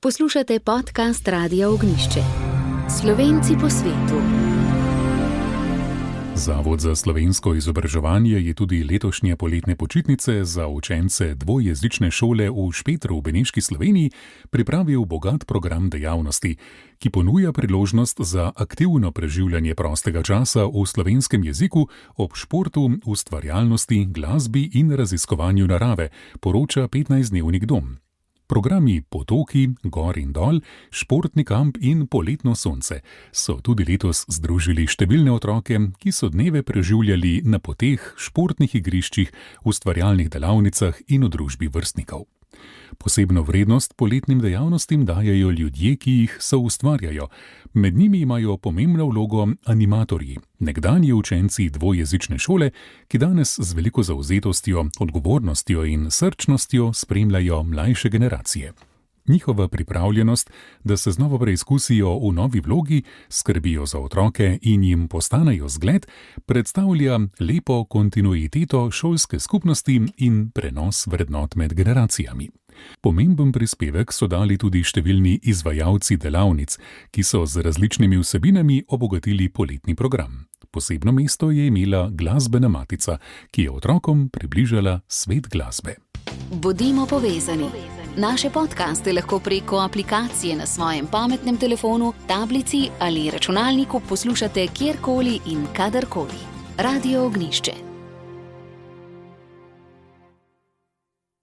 Poslušate podcast Radia Ognjišče. Slovenci po svetu. Zavod za slovensko izobraževanje je tudi letošnje poletne počitnice za učence dvojezične šole v Špetru v Beneški Sloveniji pripravil bogat program dejavnosti, ki ponuja priložnost za aktivno preživljanje prostega časa v slovenskem jeziku ob športu, ustvarjalnosti, glasbi in raziskovanju narave, poroča 15-dnevnik Dom. Programi Potoki, Gor in dol, Športni kamp in Poletno sonce so tudi letos združili številne otroke, ki so dneve preživljali na poteh, športnih igriščih, ustvarjalnih delavnicah in v družbi vrstnikov. Posebno vrednost poletnim dejavnostim dajejo ljudje, ki jih soustvarjajo. Med njimi imajo pomembno vlogo animatorji, nekdanji učenci dvojezične šole, ki danes z veliko zavzetostjo, odgovornostjo in srčnostjo spremljajo mlajše generacije. Njihova pripravljenost, da se znova preizkusijo v novi vlogi, skrbijo za otroke in jim postanejo zgled, predstavlja lepo kontinuiteto šolske skupnosti in prenos vrednot med generacijami. Pomemben prispevek so dali tudi številni izvajalci delavnic, ki so z različnimi vsebinami obogatili poletni program. Posebno mesto je imela Glasbena matica, ki je otrokom približala svet glasbe. Bodimo povezani. Naše podcaste lahko preko aplikacije na svojem pametnem telefonu, tablici ali računalniku poslušate kjerkoli in kadarkoli. Radio Ognjišče.